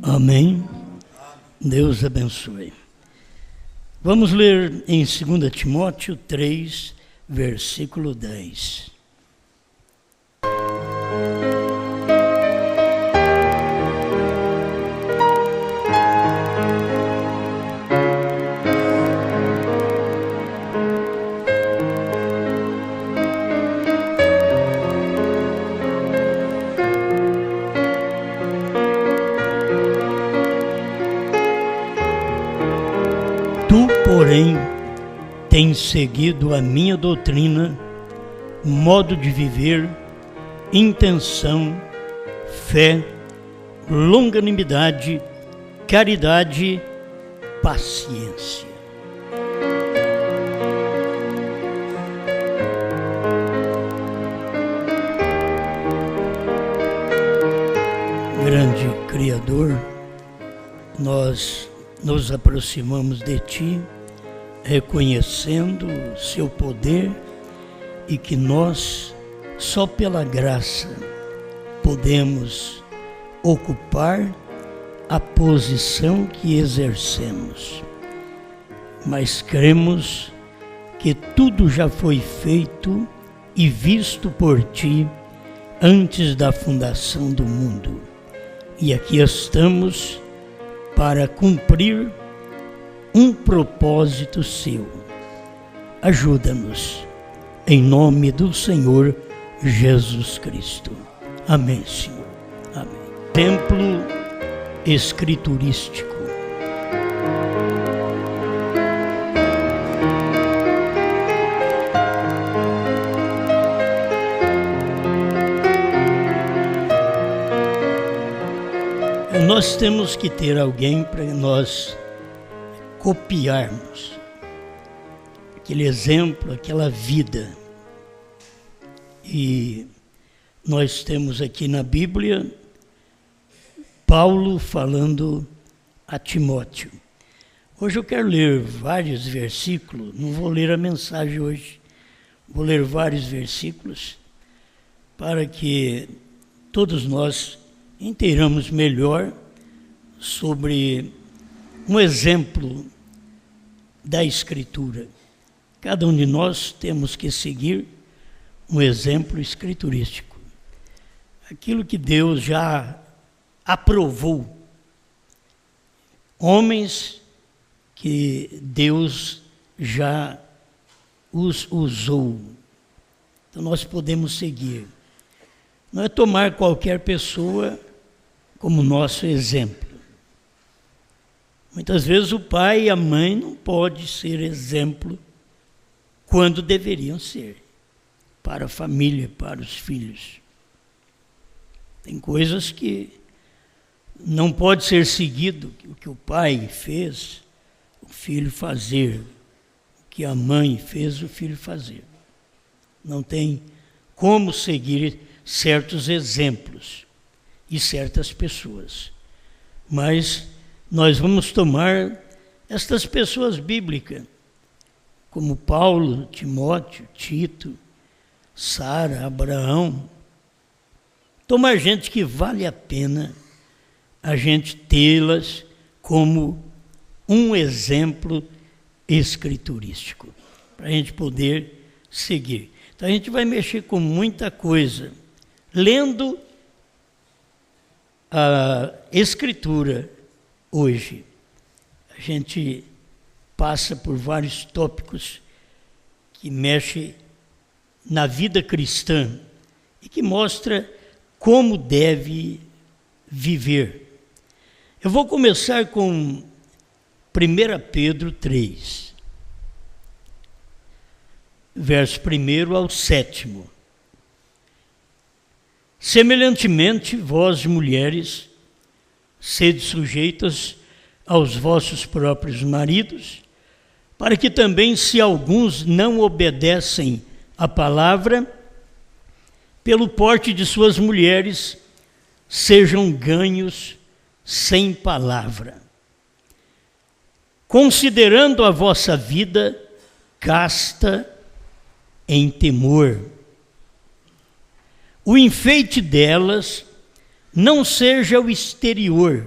Amém. Deus abençoe. Vamos ler em 2 Timóteo 3, versículo 10. Tu, porém, tens seguido a minha doutrina, modo de viver, intenção, fé, longanimidade, caridade, paciência. Grande Criador, nós nos aproximamos de Ti, reconhecendo o Seu poder e que nós, só pela graça, podemos ocupar a posição que exercemos. Mas cremos que tudo já foi feito e visto por Ti antes da fundação do mundo. E aqui estamos para cumprir um propósito Seu. Ajuda-nos, em nome do Senhor Jesus Cristo. Amém, Senhor. Amém. Templo escriturístico. Nós temos que ter alguém para nós copiarmos aquele exemplo, aquela vida. E nós temos aqui na Bíblia Paulo falando a Timóteo. Hoje eu quero ler vários versículos, não vou ler a mensagem hoje, vou ler vários versículos para que todos nós inteiramos melhor sobre um exemplo da Escritura. Cada um de nós temos que seguir um exemplo escriturístico. Aquilo que Deus já aprovou. Homens que Deus já os usou. Então nós podemos seguir. Não é tomar qualquer pessoa como nosso exemplo. Muitas vezes o pai e a mãe não podem ser exemplo quando deveriam ser para a família, para os filhos. Tem coisas que não pode ser seguido, o que o pai fez, o filho fazer, o que a mãe fez, o filho fazer. Não tem como seguir certos exemplos e certas pessoas. Mas nós vamos tomar estas pessoas bíblicas, como Paulo, Timóteo, Tito, Sara, Abraão. Tomar gente que vale a pena a gente tê-las como um exemplo escriturístico, para a gente poder seguir. Então a gente vai mexer com muita coisa, lendo a Escritura hoje. A gente passa por vários tópicos que mexem na vida cristã e que mostra como deve viver. Eu vou começar com 1 Pedro 3, verso 1 ao 7. Semelhantemente, vós, mulheres, sede sujeitas aos vossos próprios maridos, para que também, se alguns não obedecem à palavra, pelo porte de suas mulheres, sejam ganhos sem palavra, considerando a vossa vida casta em temor. O enfeite delas não seja o exterior,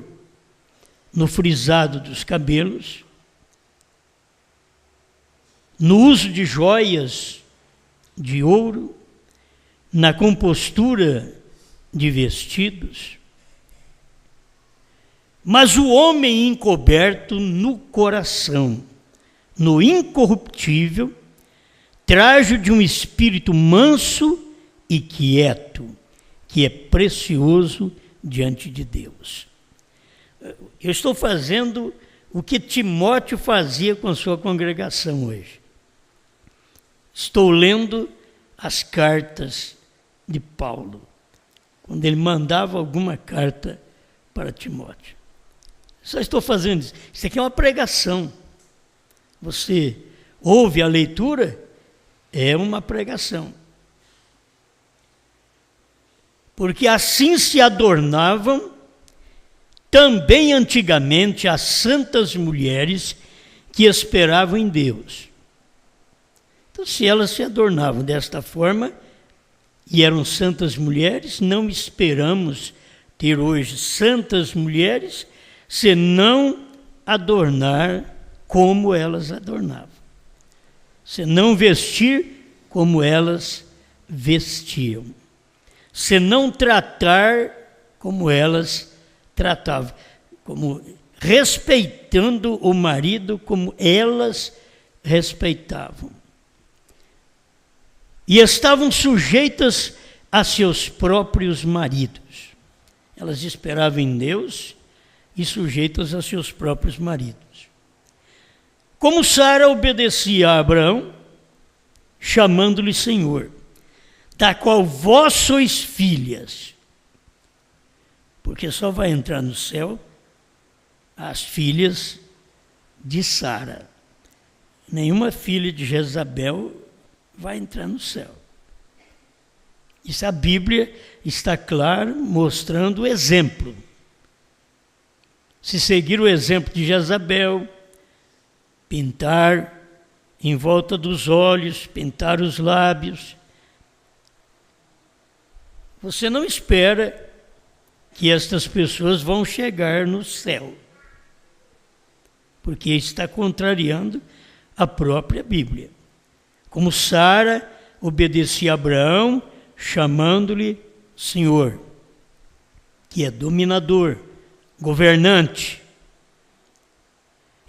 no frisado dos cabelos, no uso de joias de ouro, na compostura de vestidos. Mas o homem encoberto no coração, no incorruptível, trajo de um espírito manso e quieto, que é precioso diante de Deus. Eu estou fazendo o que Timóteo fazia com a sua congregação hoje. Estou lendo as cartas de Paulo, quando ele mandava alguma carta para Timóteo. Só estou fazendo isso. Isso aqui é uma pregação. Você ouve a leitura, é uma pregação. Porque assim se adornavam também antigamente as santas mulheres que esperavam em Deus. Então, se elas se adornavam desta forma e eram santas mulheres, não esperamos ter hoje santas mulheres se não adornar como elas adornavam, se não vestir como elas vestiam, se não tratar como elas tratavam, como respeitando o marido como elas respeitavam. E estavam sujeitas a seus próprios maridos. Elas esperavam em Deus e sujeitas a seus próprios maridos. Como Sara obedecia a Abraão, chamando-lhe Senhor, da qual vós sois filhas, porque só vai entrar no céu as filhas de Sara. Nenhuma filha de Jezabel vai entrar no céu. Isso a Bíblia está claro, mostrando o exemplo. Se seguir o exemplo de Jezabel, pintar em volta dos olhos, pintar os lábios, você não espera que estas pessoas vão chegar no céu, porque está contrariando a própria Bíblia. Como Sara obedecia a Abraão, chamando-lhe Senhor, que é dominador, governante.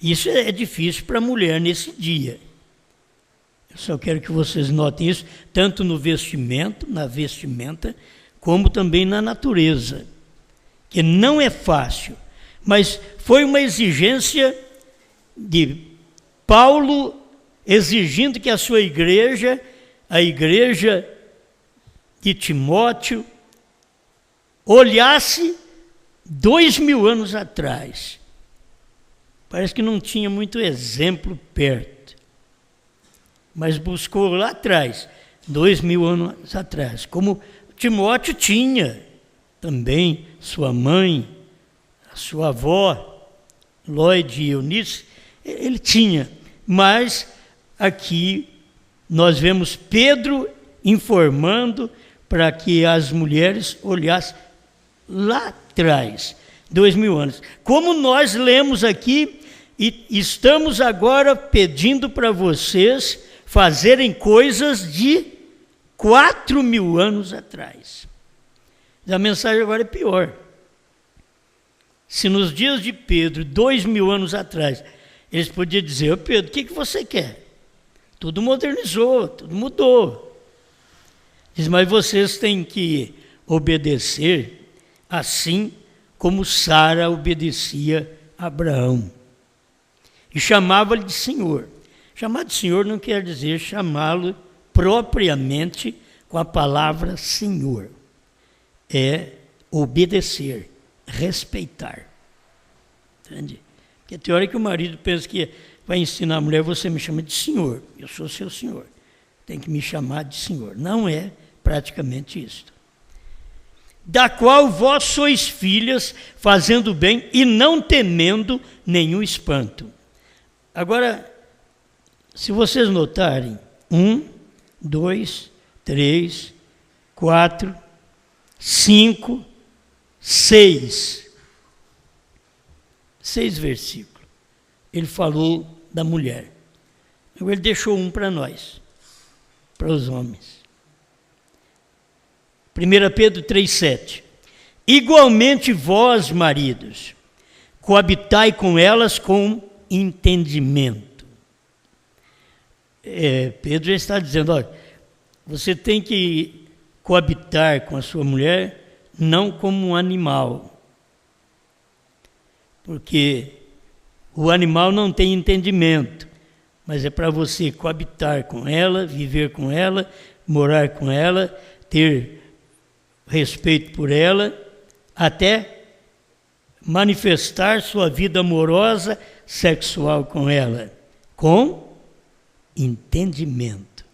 Isso é difícil para a mulher nesse dia. Eu só quero que vocês notem isso, tanto no vestimento, na vestimenta, como também na natureza, que não é fácil, mas foi uma exigência de Paulo, exigindo que a sua igreja, a igreja de Timóteo, olhasse 2000 anos atrás. Parece que não tinha muito exemplo perto, mas buscou lá atrás, 2000 anos atrás, como Timóteo tinha também sua mãe, a sua avó, Lloyd e Eunice, ele tinha, mas aqui nós vemos Pedro informando para que as mulheres olhassem lá atrás, 2000 anos. Como nós lemos aqui e estamos agora pedindo para vocês fazerem coisas de 4000 anos atrás. A mensagem agora é pior. Se nos dias de Pedro, 2000 anos atrás, eles podiam dizer, ô Pedro, o que você quer? Tudo modernizou, tudo mudou. Diz, mas vocês têm que obedecer assim como Sara obedecia a Abraão. E chamava-lhe de Senhor. Chamar de Senhor não quer dizer chamá-lo propriamente com a palavra Senhor. É obedecer, respeitar. Entende? Porque tem hora que o marido pensa que vai ensinar a mulher, você me chama de Senhor, eu sou seu Senhor. Tem que me chamar de Senhor. Não é praticamente isso. Da qual vós sois filhas, fazendo bem e não temendo nenhum espanto. Agora, se vocês notarem, 1, 2, 3, 4, 5, 6. 6 versículos. Ele falou da mulher. Ele deixou um para nós, para os homens. 1 Pedro 3,7. Igualmente vós, maridos, coabitai com elas com entendimento. Pedro já está dizendo, olha, você tem que coabitar com a sua mulher não como um animal, porque o animal não tem entendimento, mas é para você coabitar com ela, viver com ela, morar com ela, ter respeito por ela, até manifestar sua vida amorosa, sexual com ela, com entendimento.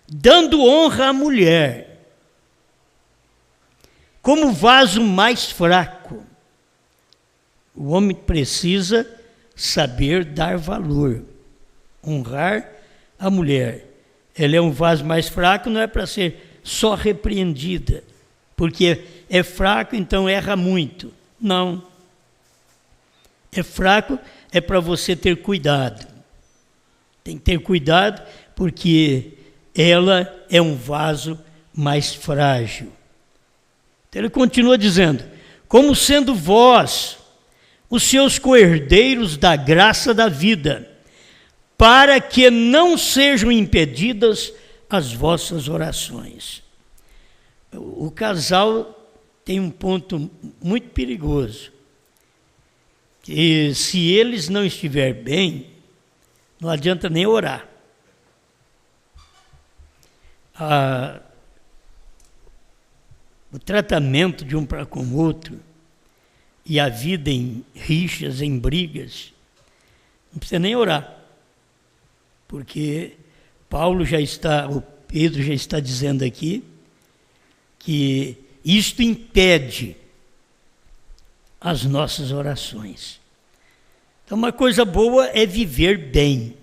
Dando honra à mulher, como vaso mais fraco. O homem precisa saber dar valor, honrar a mulher. Ela é um vaso mais fraco, não é para ser só repreendida, porque é fraco, então erra muito. Não. É fraco, é para você ter cuidado. Tem que ter cuidado, porque ela é um vaso mais frágil. Então ele continua dizendo, como sendo vós os seus coerdeiros da graça da vida, para que não sejam impedidas as vossas orações. O casal tem um ponto muito perigoso, que se eles não estiverem bem, não adianta nem orar. O tratamento de um para com o outro e a vida em rixas, em brigas, não precisa nem orar, porque o Pedro já está dizendo aqui que isto impede as nossas orações. Então, uma coisa boa é viver bem.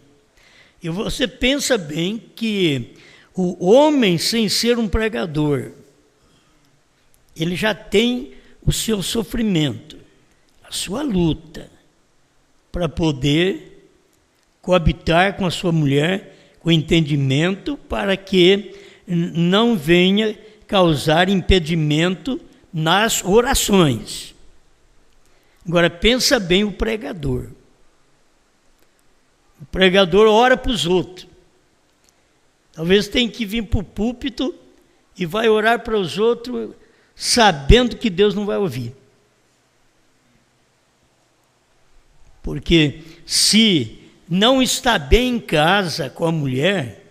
E você pensa bem que o homem, sem ser um pregador, ele já tem o seu sofrimento, a sua luta, para poder coabitar com a sua mulher com entendimento, para que não venha causar impedimento nas orações. Agora, pensa bem o pregador. O pregador ora para os outros. Talvez tenha que vir para o púlpito e vai orar para os outros, sabendo que Deus não vai ouvir. Porque se não está bem em casa com a mulher,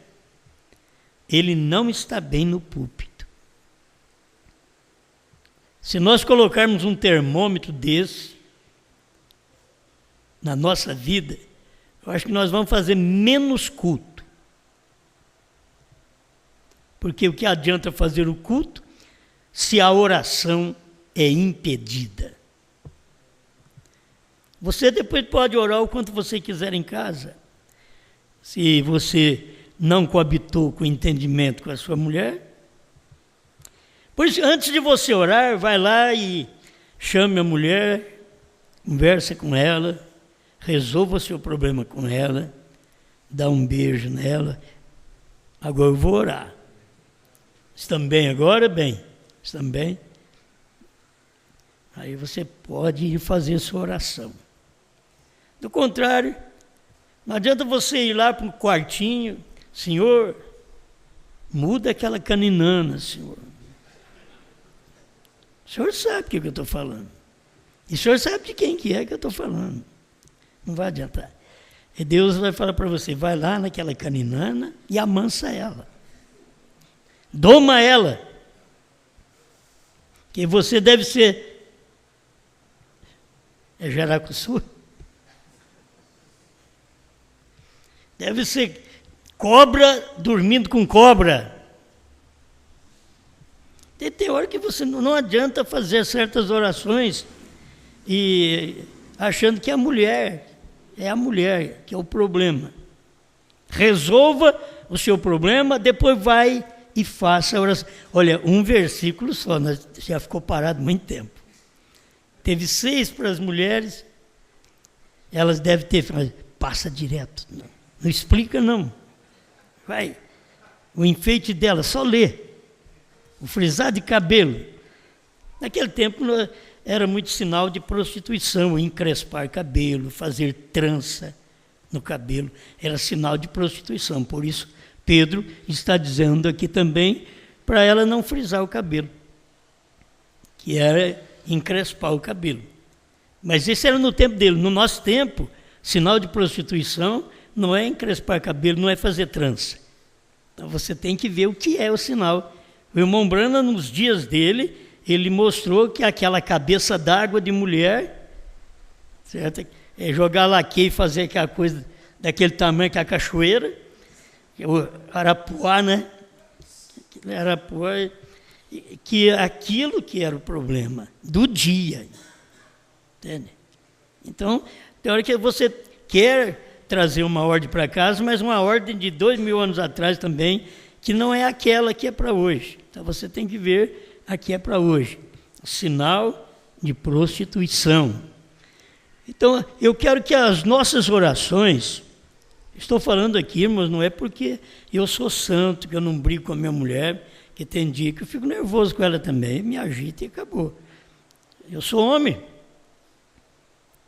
ele não está bem no púlpito. Se nós colocarmos um termômetro desse na nossa vida, eu acho que nós vamos fazer menos culto. Porque o que adianta fazer o culto se a oração é impedida? Você depois pode orar o quanto você quiser em casa. Se você não coabitou com entendimento com a sua mulher. Por isso, antes de você orar, vai lá e chame a mulher, conversa com ela, resolva o seu problema com ela, dá um beijo nela. Agora eu vou orar. Estão bem agora? Bem. Estão bem? Aí você pode ir fazer a sua oração. Do contrário, não adianta você ir lá para o quartinho, Senhor, muda aquela caninana, Senhor. O Senhor sabe o que eu estou falando. E o Senhor sabe de quem que eu estou falando. Não vai adiantar. E Deus vai falar para você, vai lá naquela caninana e amansa ela. Doma ela. Que você deve ser... É jaracuçu? Deve ser cobra dormindo com cobra. Tem hora que você não adianta fazer certas orações e achando que é a mulher que é o problema. Resolva o seu problema, depois vai e faça a oração. Olha, um versículo só, já ficou parado muito tempo. Teve 6 para as mulheres elas devem ter falado, passa direto. Não explica, não. Vai. O enfeite dela, só lê. O frisar de cabelo. Naquele tempo era muito sinal de prostituição, encrespar cabelo, fazer trança no cabelo. Era sinal de prostituição. Por isso, Pedro está dizendo aqui também para ela não frisar o cabelo, que era encrespar o cabelo. Mas esse era no tempo dele. No nosso tempo, sinal de prostituição não é encrespar cabelo, não é fazer trança. Então você tem que ver o que é o sinal. O irmão Branham, nos dias dele, ele mostrou que aquela cabeça d'água de mulher, certo? É jogar laque e fazer aquela coisa daquele tamanho que é a cachoeira, o Arapuá, né? Arapuá, que aquilo que era o problema do dia. Entende? Então, tem hora que você quer trazer uma ordem para casa, mas uma ordem de 2000 anos atrás também, que não é aquela que é para hoje. Então você tem que ver a que é para hoje. Sinal de prostituição. Então, eu quero que as nossas orações, estou falando aqui, mas não é porque eu sou santo, que eu não brigo com a minha mulher, que tem dia que eu fico nervoso com ela também, me agito e acabou. Eu sou homem.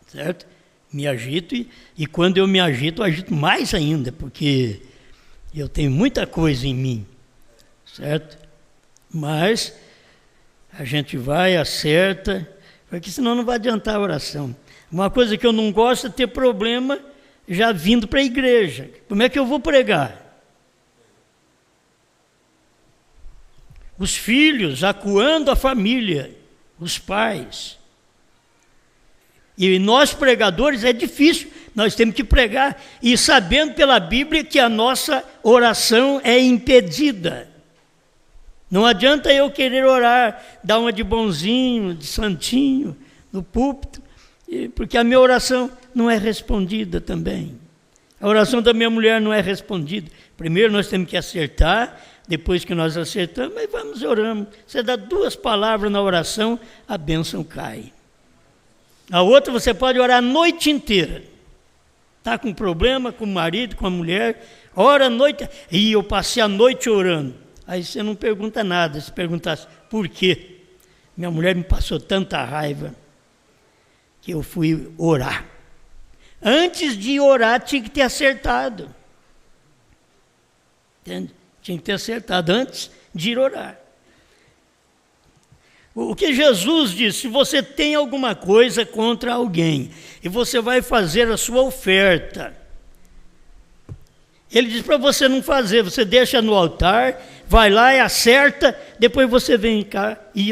Certo? Me agito e quando eu me agito mais ainda, porque eu tenho muita coisa em mim, certo? Mas a gente vai, acerta, porque senão não vai adiantar a oração. Uma coisa que eu não gosto é ter problema já vindo para a igreja. Como é que eu vou pregar? Os filhos acuando a família, os pais. E nós pregadores é difícil, nós temos que pregar e sabendo pela Bíblia que a nossa oração é impedida. Não adianta eu querer orar, dar uma de bonzinho, de santinho, no púlpito, porque a minha oração não é respondida também. A oração da minha mulher não é respondida. Primeiro nós temos que acertar, depois que nós acertamos, aí vamos e oramos. Você dá 2 palavras na oração, a bênção cai. A outra você pode orar a noite inteira. Está com problema com o marido, com a mulher, ora a noite. E eu passei a noite orando. Aí você não pergunta nada, se perguntasse por quê. Minha mulher me passou tanta raiva que eu fui orar. Antes de orar, tinha que ter acertado. Entende? Tinha que ter acertado antes de ir orar. O que Jesus disse, se você tem alguma coisa contra alguém e você vai fazer a sua oferta, ele diz para você não fazer, você deixa no altar, vai lá e acerta, depois você vem cá e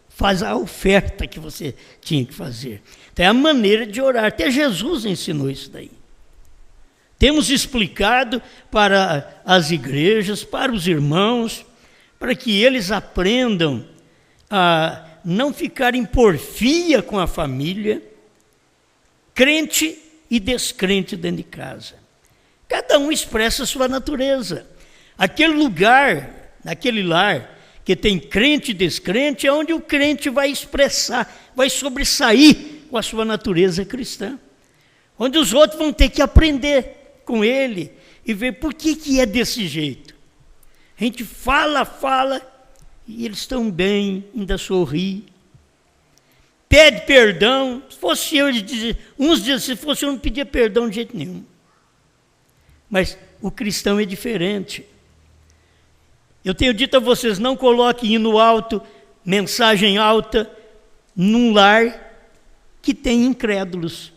faz a oferta que você tinha que fazer. Então é a maneira de orar, até Jesus ensinou isso daí. Temos explicado para as igrejas, para os irmãos, para que eles aprendam a não ficar em porfia com a família, crente e descrente dentro de casa. Cada um expressa a sua natureza. Aquele lugar, naquele lar, que tem crente e descrente, é onde o crente vai expressar, vai sobressair com a sua natureza cristã. Onde os outros vão ter que aprender com ele e ver por que é desse jeito. A gente fala, e eles estão bem, ainda sorri. Pede perdão. Se fosse eu, uns dizem, se fosse eu, não pedia perdão de jeito nenhum. Mas o cristão é diferente. Eu tenho dito a vocês, não coloquem hino alto, mensagem alta, num lar que tem incrédulos.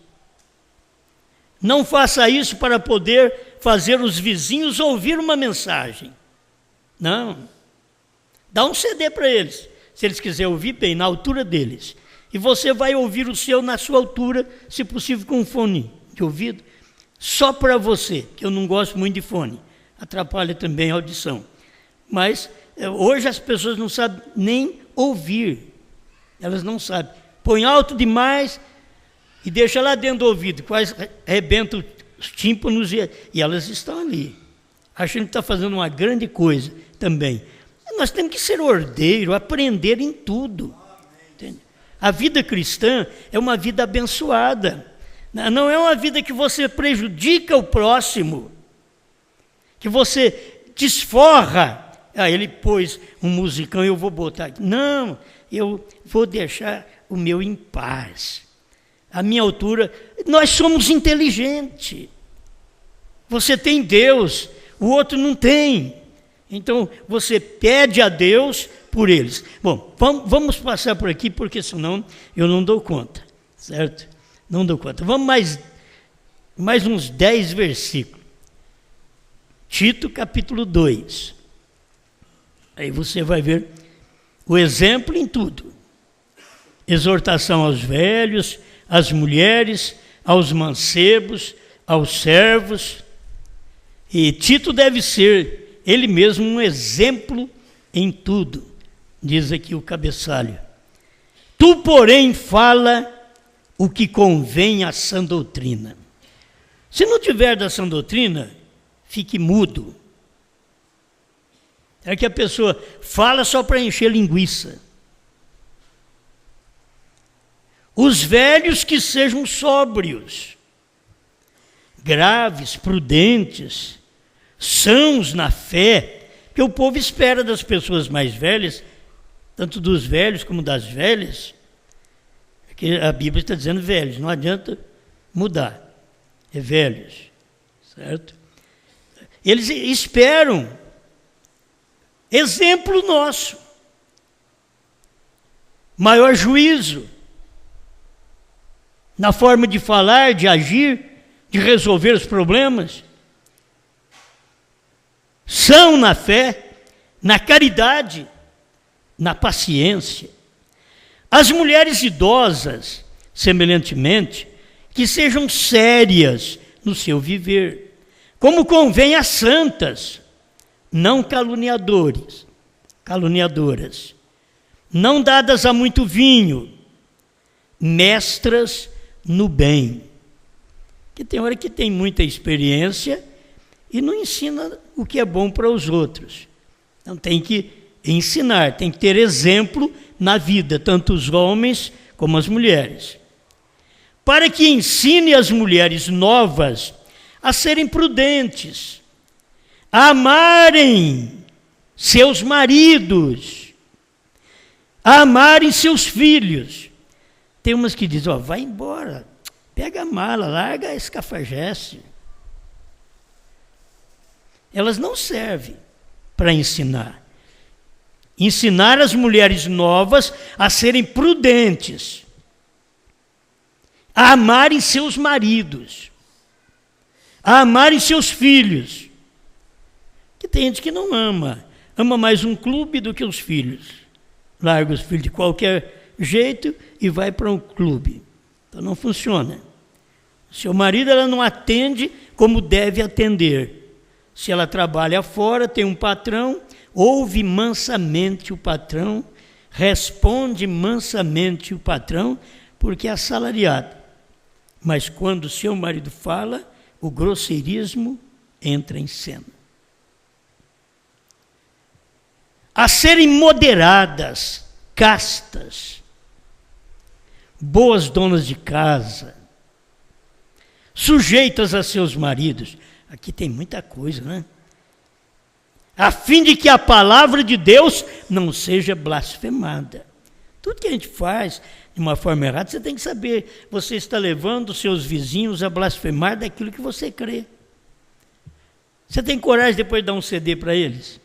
Não faça isso para poder fazer os vizinhos ouvir uma mensagem. Não. Dá um CD para eles, se eles quiserem ouvir bem, na altura deles. E você vai ouvir o seu na sua altura, se possível com um fone de ouvido, só para você, que eu não gosto muito de fone, atrapalha também a audição. Mas hoje as pessoas não sabem nem ouvir, elas não sabem. Põe alto demais e deixa lá dentro do ouvido, quase arrebenta os tímpanos e elas estão ali, achando que está fazendo uma grande coisa também. Nós temos que ser ordeiro, aprender em tudo. Entende? A vida cristã é uma vida abençoada. Não é uma vida que você prejudica o próximo, que você desforra. Ele pôs um musicão e eu vou botar aqui. Não, eu vou deixar o meu em paz. A minha altura, nós somos inteligentes. Você tem Deus, o outro não tem. Então, você pede a Deus por eles. Bom, vamos passar por aqui, porque senão eu não dou conta, certo? Não dou conta. Vamos mais uns 10 versículos. Tito, capítulo 2. Aí você vai ver o exemplo em tudo. Exortação aos velhos, às mulheres, aos mancebos, aos servos. E Tito deve ser ele mesmo um exemplo em tudo, diz aqui o cabeçalho. Tu, porém, fala o que convém à sã doutrina. Se não tiver da sã doutrina, fique mudo. É que a pessoa fala só para encher linguiça. Os velhos que sejam sóbrios, graves, prudentes, sãos na fé, que o povo espera das pessoas mais velhas, tanto dos velhos como das velhas, que a Bíblia está dizendo velhos, não adianta mudar, é velhos, certo? Eles esperam exemplo nosso, maior juízo, na forma de falar, de agir, de resolver os problemas, são na fé, na caridade, na paciência. As mulheres idosas, semelhantemente, que sejam sérias no seu viver, como convém às santas, não caluniadoras, não dadas a muito vinho, mestras no bem. Que tem hora que tem muita experiência e não ensina o que é bom para os outros. Então tem que ensinar, tem que ter exemplo na vida, tanto os homens como as mulheres. Para que ensine as mulheres novas a serem prudentes, a amarem seus maridos, a amarem seus filhos. Tem umas que dizem, vai embora, pega a mala, larga esse cafajeste. Elas não servem para ensinar. Ensinar as mulheres novas a serem prudentes, a amarem seus maridos, a amarem seus filhos. Que tem gente que não ama mais um clube do que os filhos. Larga os filhos de qualquer jeito e vai para um clube. Então não funciona. Seu marido ela não atende como deve atender. Se ela trabalha fora, tem um patrão, ouve mansamente o patrão, responde mansamente o patrão, porque é assalariado. Mas quando seu marido fala, o grosseirismo entra em cena. A serem moderadas, castas, boas donas de casa, sujeitas a seus maridos. Aqui tem muita coisa, né? A fim de que a palavra de Deus não seja blasfemada. Tudo que a gente faz de uma forma errada, você tem que saber. Você está levando os seus vizinhos a blasfemar daquilo que você crê. Você tem coragem depois de dar um CD para eles?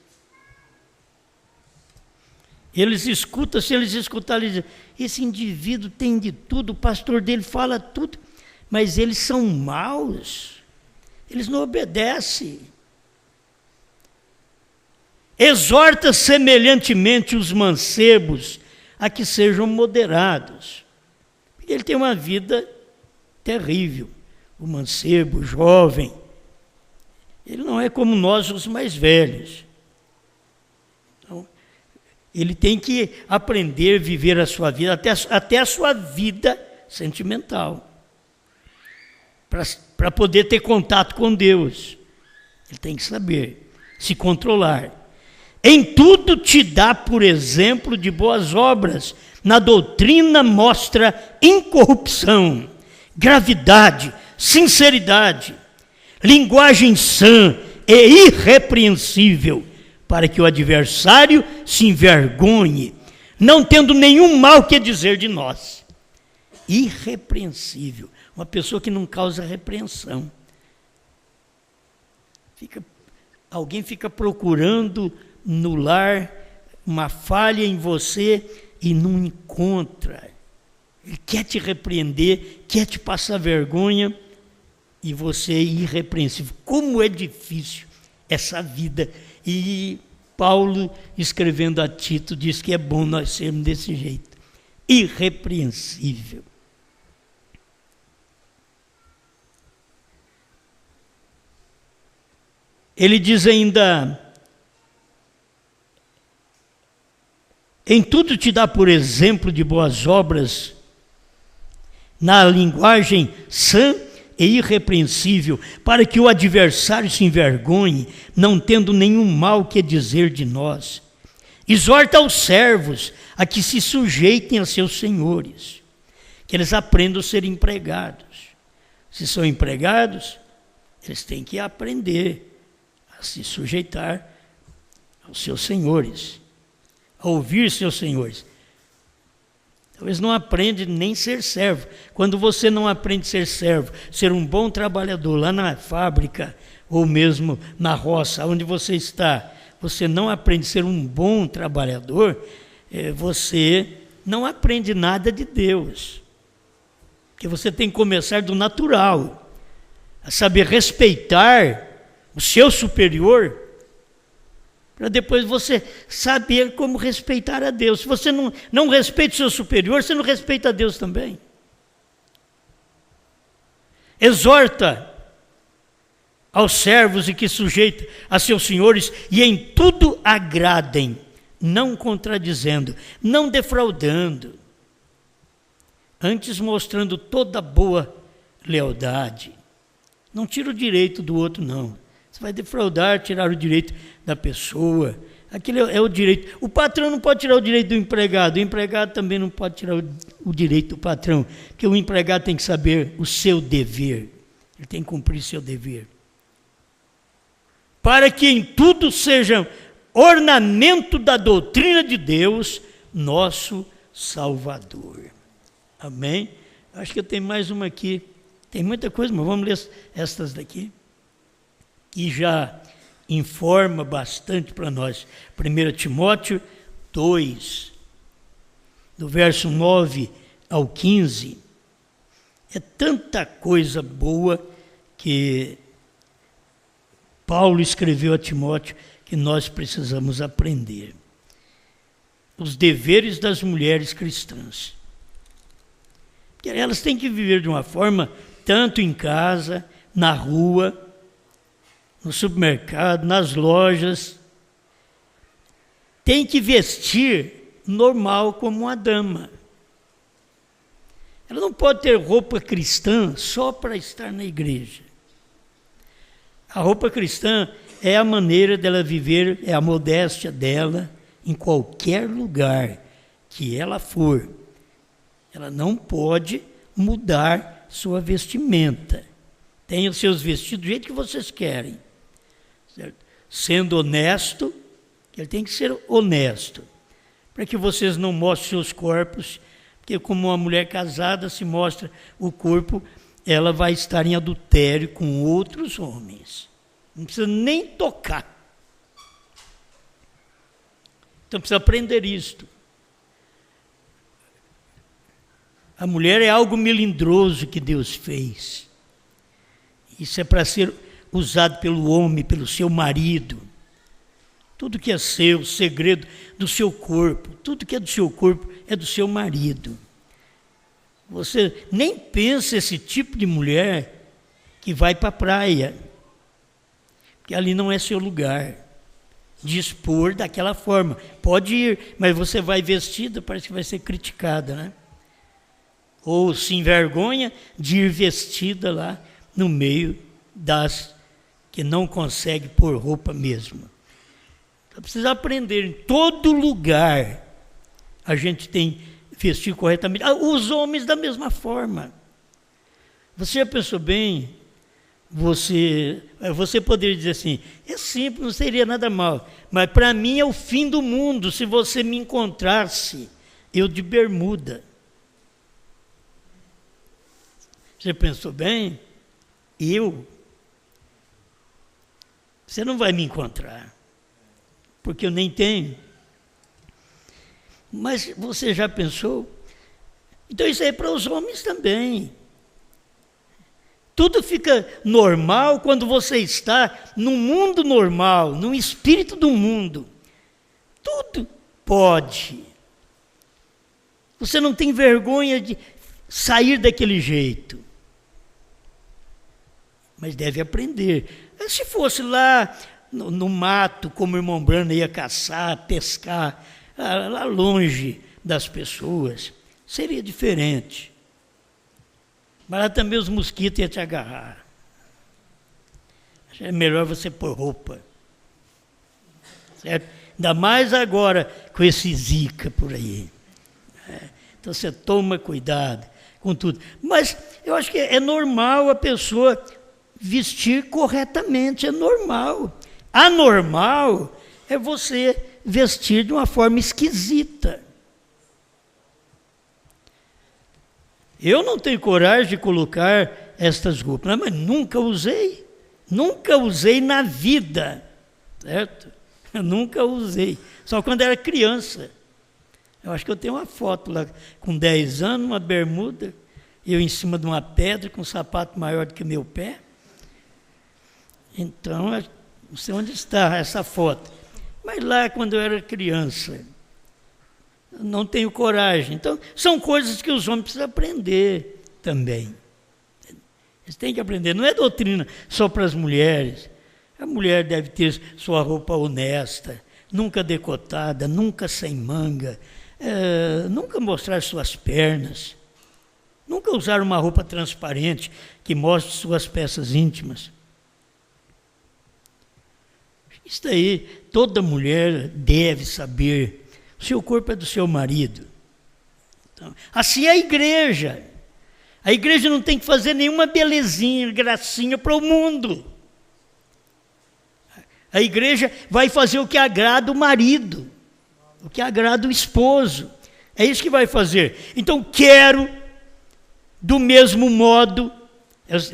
Eles escutam, se eles escutarem, eles dizem, esse indivíduo tem de tudo, o pastor dele fala tudo, mas eles são maus, eles não obedecem. Exorta semelhantemente os mancebos a que sejam moderados, porque ele tem uma vida terrível, o mancebo, o jovem, ele não é como nós os mais velhos. Ele tem que aprender a viver a sua vida, até a sua vida sentimental, para poder ter contato com Deus. Ele tem que saber se controlar. Em tudo te dá por exemplo de boas obras, na doutrina mostra incorrupção, gravidade, sinceridade, linguagem sã e irrepreensível, para que o adversário se envergonhe, não tendo nenhum mal que dizer de nós. Irrepreensível, uma pessoa que não causa repreensão. Alguém fica procurando no lar uma falha em você e não encontra. Ele quer te repreender, quer te passar vergonha, e você é irrepreensível. Como é difícil essa vida. E Paulo, escrevendo a Tito, diz que é bom nós sermos desse jeito. Irrepreensível. Ele diz ainda: em tudo te dá por exemplo de boas obras, na linguagem sã e irrepreensível, para que o adversário se envergonhe, não tendo nenhum mal que dizer de nós. Exorta aos servos a que se sujeitem a seus senhores, que eles aprendam a ser empregados. Se são empregados, eles têm que aprender a se sujeitar aos seus senhores, a ouvir seus senhores. Talvez não aprende nem ser servo. Quando você não aprende a ser servo, ser um bom trabalhador lá na fábrica ou mesmo na roça, onde você está, você não aprende a ser um bom trabalhador, você não aprende nada de Deus. Porque você tem que começar do natural, a saber respeitar o seu superior, para depois você saber como respeitar a Deus. Se você não respeita o seu superior, você não respeita a Deus também. Exorta aos servos e que sujeitem a seus senhores, e em tudo agradem, não contradizendo, não defraudando, antes mostrando toda boa lealdade. Não tira o direito do outro, não. Você vai defraudar, tirar o direito da pessoa. Aquilo é o direito. O patrão não pode tirar o direito do empregado. O empregado também não pode tirar o direito do patrão. Porque o empregado tem que saber o seu dever. Ele tem que cumprir seu dever. Para que em tudo sejam ornamento da doutrina de Deus, nosso Salvador. Amém? Acho que eu tenho mais uma aqui. Tem muita coisa, mas vamos ler estas daqui. Que já informa bastante para nós. 1 Timóteo 2, do verso 9 ao 15. É tanta coisa boa que Paulo escreveu a Timóteo que nós precisamos aprender. Os deveres das mulheres cristãs. Porque elas têm que viver de uma forma, tanto em casa, na rua, no supermercado, nas lojas, tem que vestir normal como uma dama. Ela não pode ter roupa cristã só para estar na igreja. A roupa cristã é a maneira dela viver, é a modéstia dela em qualquer lugar que ela for. Ela não pode mudar sua vestimenta. Tenha os seus vestidos do jeito que vocês querem. Certo? Sendo honesto, ele tem que ser honesto, para que vocês não mostrem seus corpos, porque como uma mulher casada se mostra o corpo, ela vai estar em adultério com outros homens. Não precisa nem tocar. Então precisa aprender isto. A mulher é algo melindroso que Deus fez. Isso é para ser usado pelo homem, pelo seu marido. Tudo que é seu, o segredo do seu corpo, tudo que é do seu corpo é do seu marido. Você nem pensa esse tipo de mulher que vai para a praia, porque ali não é seu lugar de expor daquela forma. Pode ir, mas você vai vestida, parece que vai ser criticada, né? Ou se envergonha de ir vestida lá no meio das que não consegue pôr roupa mesmo. Então precisa aprender, em todo lugar a gente tem que vestir corretamente. Os homens da mesma forma. Você já pensou bem? Você poderia dizer assim, é simples, não seria nada mal, mas para mim é o fim do mundo se você me encontrasse, eu de bermuda. Você pensou bem? Você não vai me encontrar, porque eu nem tenho. Mas você já pensou? Então isso aí é para os homens também. Tudo fica normal quando você está num mundo normal, num espírito do mundo. Tudo pode. Você não tem vergonha de sair daquele jeito. Mas deve aprender. Se fosse lá no mato, como o irmão Brana ia caçar, pescar, lá longe das pessoas, seria diferente. Mas lá também os mosquitos iam te agarrar. É melhor você pôr roupa. Certo? Ainda mais agora com esse Zika por aí. Então você toma cuidado com tudo. Mas eu acho que é normal a pessoa vestir corretamente, é normal. Anormal é você vestir de uma forma esquisita. Eu não tenho coragem de colocar estas roupas, mas nunca usei na vida, certo? Eu nunca usei, só quando era criança. Eu acho que eu tenho uma foto lá, com 10 anos, uma bermuda, eu em cima de uma pedra, com um sapato maior do que meu pé. Então, não sei onde está essa foto. Mas lá, quando eu era criança, eu não tenho coragem. Então, são coisas que os homens precisam aprender também. Eles têm que aprender. Não é doutrina só para as mulheres. A mulher deve ter sua roupa honesta, nunca decotada, nunca sem manga, nunca mostrar suas pernas, nunca usar uma roupa transparente que mostre suas peças íntimas. Isso aí, toda mulher deve saber. O seu corpo é do seu marido. Então, assim é a igreja. A igreja não tem que fazer nenhuma belezinha, gracinha para o mundo. A igreja vai fazer o que agrada o marido, o que agrada o esposo. É isso que vai fazer. Então, quero, do mesmo modo,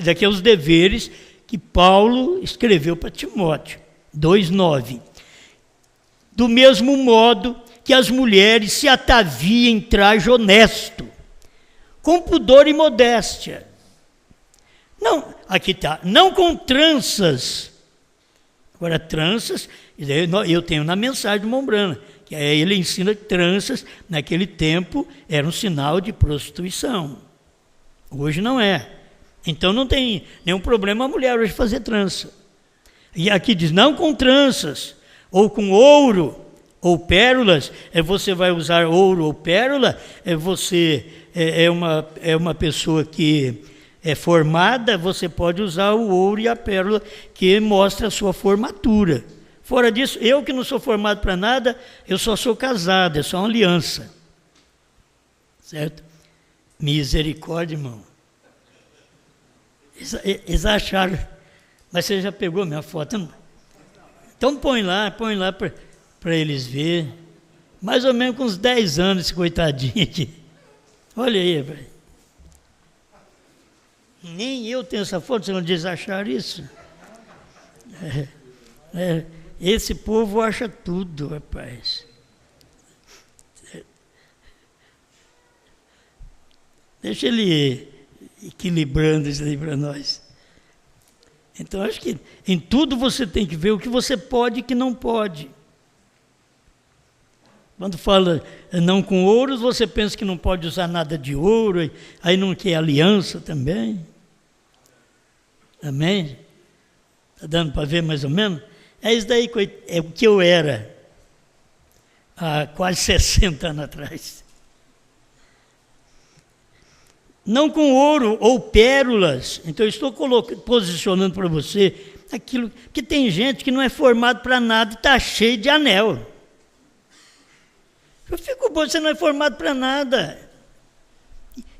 daqui a os deveres que Paulo escreveu para Timóteo, 2,9. Do mesmo modo que as mulheres se ataviem em traje honesto, com pudor e modéstia. Não, aqui está, não com tranças. Agora, tranças, eu tenho na mensagem do Mombrana, que ele ensina que tranças, naquele tempo, era um sinal de prostituição. Hoje não é. Então não tem nenhum problema a mulher hoje fazer trança. E aqui diz, não com tranças, ou com ouro, ou pérolas, você vai usar ouro ou pérola, você é uma pessoa que é formada, você pode usar o ouro e a pérola que mostra a sua formatura. Fora disso, eu que não sou formado para nada, eu só sou casado, é só uma aliança. Certo? Misericórdia, irmão. Eles acharam, mas você já pegou a minha foto? Então põe lá para eles verem. Mais ou menos com uns 10 anos, esse coitadinho aqui. Olha aí, velho. Nem eu tenho essa foto, você não diz achar isso? Esse povo acha tudo, rapaz. Deixa ele ir equilibrando isso aí para nós. Então, acho que em tudo você tem que ver o que você pode e o que não pode. Quando fala não com ouros, você pensa que não pode usar nada de ouro, aí não quer aliança também. Amém? Está dando para ver mais ou menos? É isso daí, é o que eu era há quase 60 anos atrás. Não com ouro ou pérolas. Então, eu estou posicionando para você aquilo que tem gente que não é formado para nada e está cheio de anel. Eu fico bom, você não é formado para nada.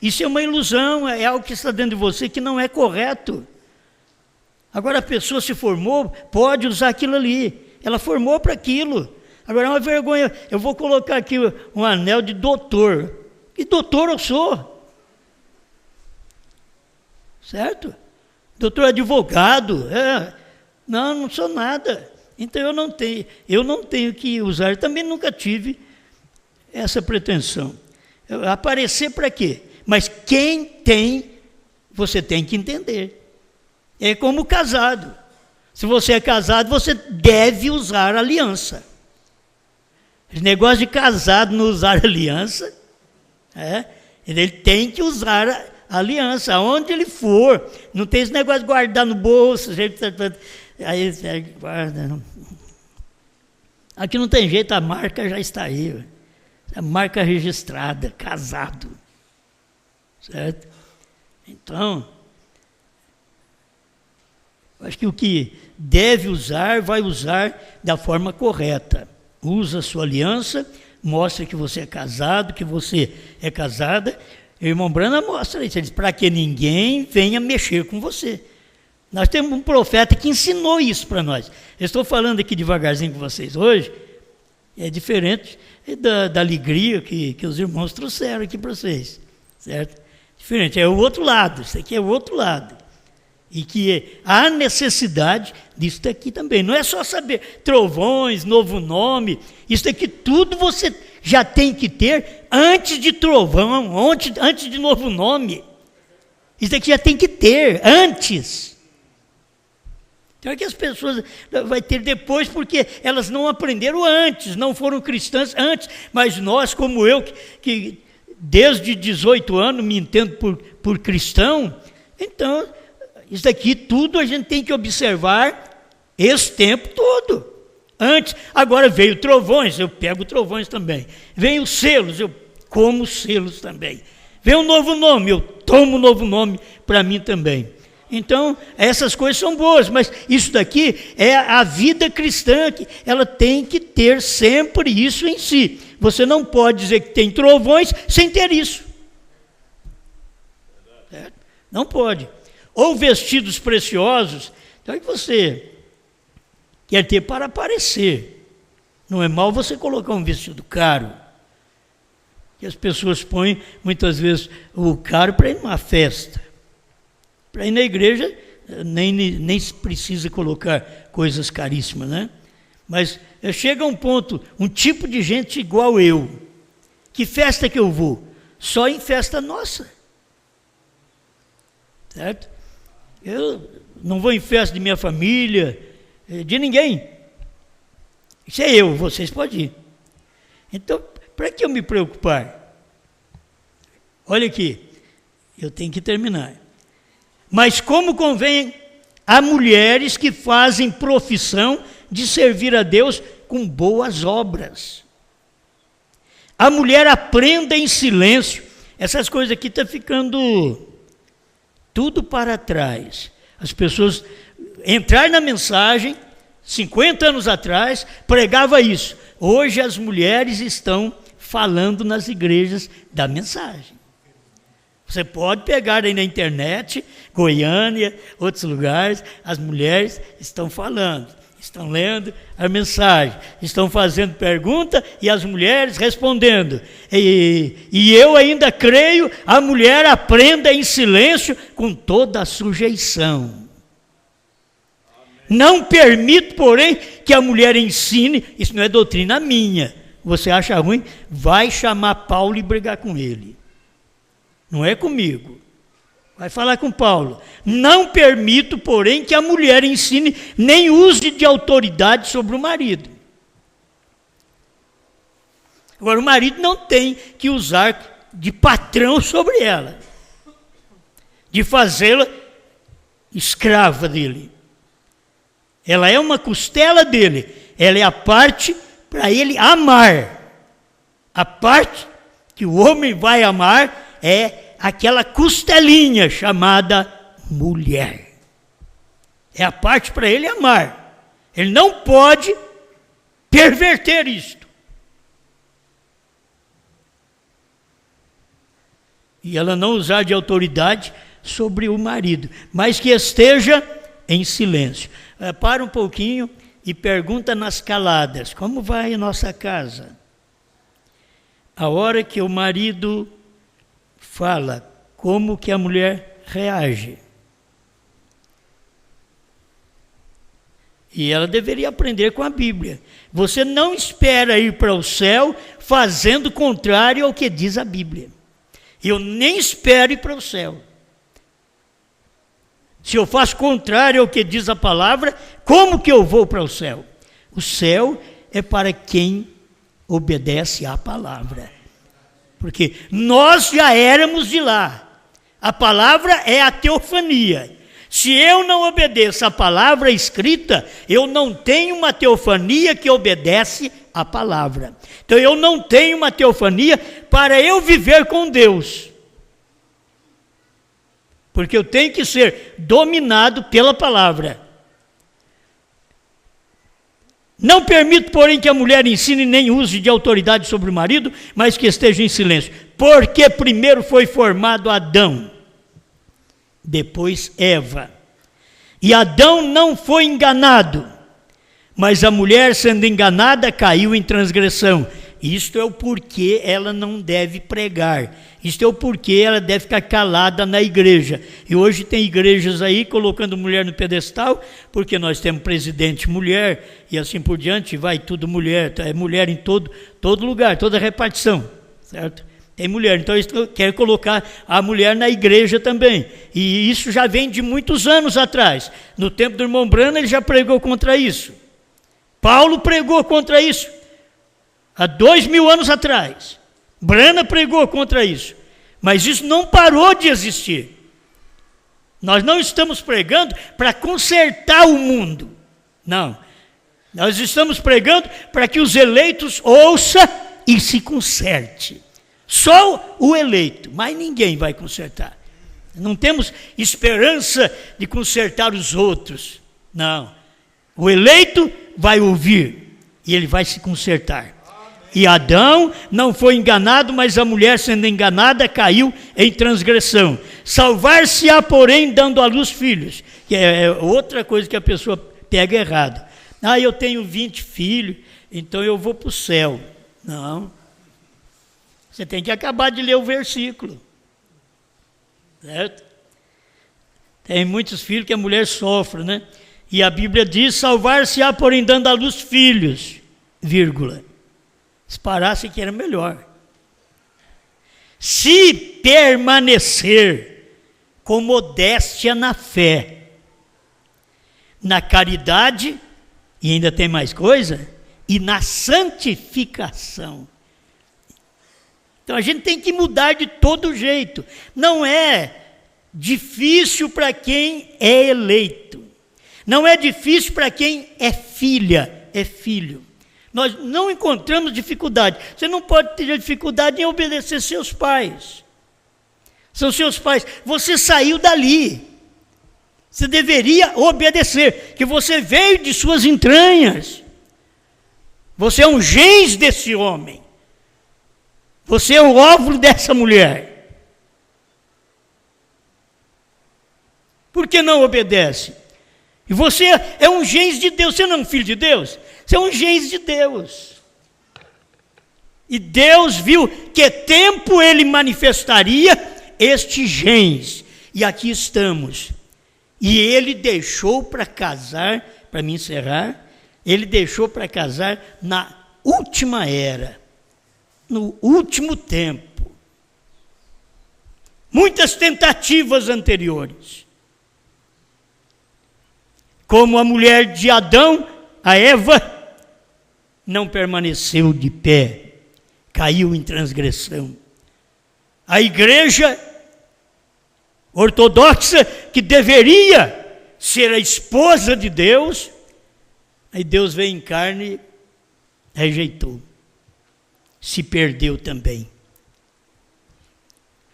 Isso é uma ilusão, é algo que está dentro de você que não é correto. Agora a pessoa se formou, pode usar aquilo ali. Ela formou para aquilo. Agora é uma vergonha, eu vou colocar aqui um anel de doutor. E doutor eu sou. Certo? Doutor advogado. Não sou nada. Então eu não tenho que usar. Eu também nunca tive essa pretensão. Aparecer para quê? Mas quem tem, você tem que entender. É como casado. Se você é casado, você deve usar aliança. Esse negócio de casado não usar aliança, ele tem que usar a aliança, aonde ele for. Não tem esse negócio de guardar no bolso. Aí você guarda. Aqui não tem jeito, a marca já está aí. A marca registrada, casado. Certo? Então, acho que o que deve usar, vai usar da forma correta. Usa a sua aliança, mostra que você é casado, que você é casada. O irmão Brana mostra isso, ele diz, para que ninguém venha mexer com você. Nós temos um profeta que ensinou isso para nós. Eu estou falando aqui devagarzinho com vocês hoje, é diferente da alegria que os irmãos trouxeram aqui para vocês, certo? Diferente, é o outro lado, isso aqui é o outro lado. E que há necessidade disso daqui também. Não é só saber trovões, novo nome, isso daqui tudo você já tem que ter antes de trovão, antes de novo nome. Isso daqui já tem que ter antes. Então é que as pessoas vai ter depois porque elas não aprenderam antes, não foram cristãs antes. Mas nós, como eu, que desde 18 anos me entendo por cristão, então isso daqui tudo a gente tem que observar esse tempo todo. Antes, agora veio trovões, eu pego trovões também. Veio selos, eu como selos também. Veio um novo nome, eu tomo um novo nome para mim também. Então, essas coisas são boas, mas isso daqui é a vida cristã, que ela tem que ter sempre isso em si. Você não pode dizer que tem trovões sem ter isso. Certo? Não pode. Ou vestidos preciosos, então é que você quer ter para aparecer. Não é mal você colocar um vestido caro. Que as pessoas põem, muitas vezes, o caro para ir numa festa. Para ir na igreja, nem se precisa colocar coisas caríssimas, né? Mas chega um ponto, um tipo de gente igual eu. Que festa que eu vou? Só em festa nossa. Certo? Eu não vou em festa de minha família, de ninguém. Isso é eu, vocês podem ir. Então, para que eu me preocupar? Olha aqui, eu tenho que terminar. Mas como convém a mulheres que fazem profissão de servir a Deus com boas obras. A mulher aprenda em silêncio. Essas coisas aqui estão ficando tudo para trás. As pessoas entraram na mensagem, 50 anos atrás, pregava isso. Hoje as mulheres estão falando nas igrejas da mensagem. Você pode pegar aí na internet, Goiânia, outros lugares, as mulheres estão falando, estão lendo a mensagem, estão fazendo pergunta e as mulheres respondendo. E eu ainda creio, a mulher aprenda em silêncio com toda a sujeição. Amém. Não permito, porém, que a mulher ensine, isso não é doutrina minha. Você acha ruim? Vai chamar Paulo e brigar com ele. Não é comigo. Vai falar com Paulo. Não permito, porém, que a mulher ensine nem use de autoridade sobre o marido. Agora, o marido não tem que usar de patrão sobre ela, de fazê-la escrava dele. Ela é uma costela dele. Ela é a parte para ele amar. A parte que o homem vai amar é aquela costelinha chamada mulher. É a parte para ele amar. Ele não pode perverter isto. e ela não usar de autoridade sobre o marido, mas que esteja em silêncio. Para um pouquinho e pergunta nas caladas: como vai a nossa casa? A hora que o marido fala, como que a mulher reage? E ela deveria aprender com a Bíblia. Você não espera ir para o céu fazendo contrário ao que diz a Bíblia. Eu nem espero ir para o céu. Se eu faço contrário ao que diz a palavra, como que eu vou para o céu? O céu é para quem obedece à palavra. Porque nós já éramos de lá. A palavra é a teofania. Se eu não obedeço à palavra escrita, eu não tenho uma teofania que obedece à palavra. Então eu não tenho uma teofania para eu viver com Deus. Porque eu tenho que ser dominado pela palavra. Não permito, porém, que a mulher ensine nem use de autoridade sobre o marido, mas que esteja em silêncio. Porque primeiro foi formado Adão, depois Eva. E Adão não foi enganado, mas a mulher, sendo enganada, caiu em transgressão. Isto é o porquê ela não deve pregar. Isto é o porquê ela deve ficar calada na igreja. E hoje tem igrejas aí colocando mulher no pedestal, porque nós temos presidente mulher, e assim por diante, vai tudo mulher. É mulher em todo lugar, toda repartição, certo? Tem mulher, então eles querem colocar a mulher na igreja também. E isso já vem de muitos anos atrás. No tempo do irmão Branham, ele já pregou contra isso. Paulo pregou contra isso. Há 2000 anos atrás. Branham pregou contra isso. Mas isso não parou de existir. Nós não estamos pregando para consertar o mundo. Não. Nós estamos pregando para que os eleitos ouçam e se conserte. Só o eleito, mas ninguém vai consertar. Não temos esperança de consertar os outros. Não. O eleito vai ouvir e ele vai se consertar. E Adão não foi enganado, mas a mulher, sendo enganada, caiu em transgressão. Salvar-se-á, porém, dando à luz filhos. Que é outra coisa que a pessoa pega errado. Eu tenho 20 filhos, então eu vou para o céu. Não. Você tem que acabar de ler o versículo. Certo? Tem muitos filhos que a mulher sofre, né? E a Bíblia diz: salvar-se-á, porém, dando à luz filhos, vírgula. Se parasse que era melhor. Se permanecer com modéstia na fé, na caridade, e ainda tem mais coisa, e na santificação. Então a gente tem que mudar de todo jeito. Não é difícil para quem é eleito. Não é difícil para quem é filha, é filho. Nós não encontramos dificuldade. Você não pode ter dificuldade em obedecer seus pais. São seus pais. Você saiu dali. Você deveria obedecer, que você veio de suas entranhas. Você é um gens desse homem. Você é o óvulo dessa mulher. Por que não obedece? E você é um gens de Deus. Você não é um filho de Deus? Você é um gens de Deus. E Deus viu que tempo ele manifestaria este gens. E aqui estamos. E ele deixou para casar, para me encerrar, ele deixou para casar na última era. No último tempo. Muitas tentativas anteriores. Como a mulher de Adão, a Eva, não permaneceu de pé, caiu em transgressão. A igreja ortodoxa, que deveria ser a esposa de Deus, aí Deus veio em carne e rejeitou. Se perdeu também.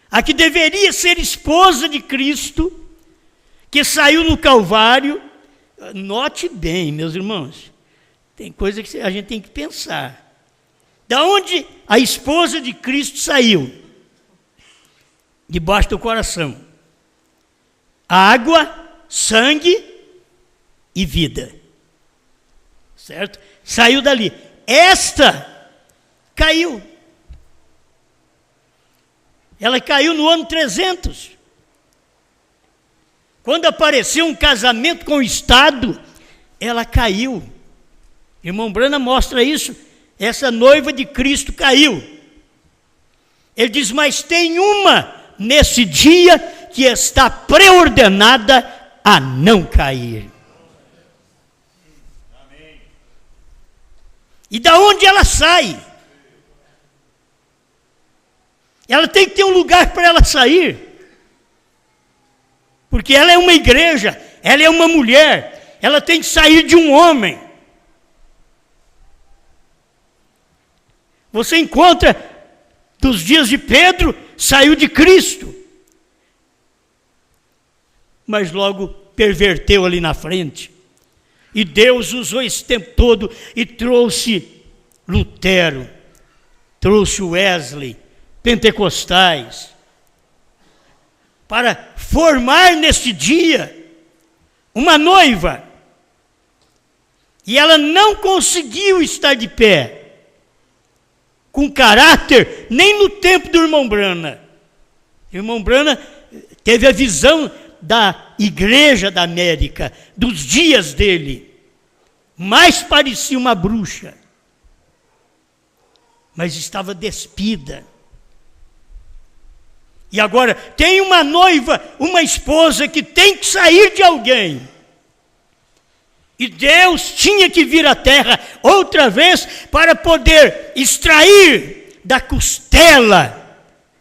A que deveria ser esposa de Cristo, que saiu no Calvário, note bem, meus irmãos, tem coisa que a gente tem que pensar. Da onde a esposa de Cristo saiu? debaixo do coração: água, sangue e vida. Certo? Saiu dali. Esta caiu. Ela caiu no ano 300. Quando apareceu um casamento com o Estado, ela caiu. Irmão Branham mostra isso. Essa noiva de Cristo caiu. Ele diz: mas tem uma nesse dia que está preordenada a não cair. Amém. E da onde ela sai? Ela tem que ter um lugar para ela sair. Porque ela é uma igreja, ela é uma mulher, ela tem que sair de um homem. Você encontra, dos dias de Pedro, saiu de Cristo. Mas logo perverteu ali na frente. E Deus usou esse tempo todo e trouxe Lutero, trouxe Wesley, pentecostais, para formar neste dia uma noiva. E ela não conseguiu estar de pé, com caráter, nem no tempo do irmão Branham. O irmão Branham teve a visão da igreja da América, dos dias dele. Mais parecia uma bruxa, mas estava despida. E agora tem uma noiva, uma esposa que tem que sair de alguém. E Deus tinha que vir à terra outra vez para poder extrair da costela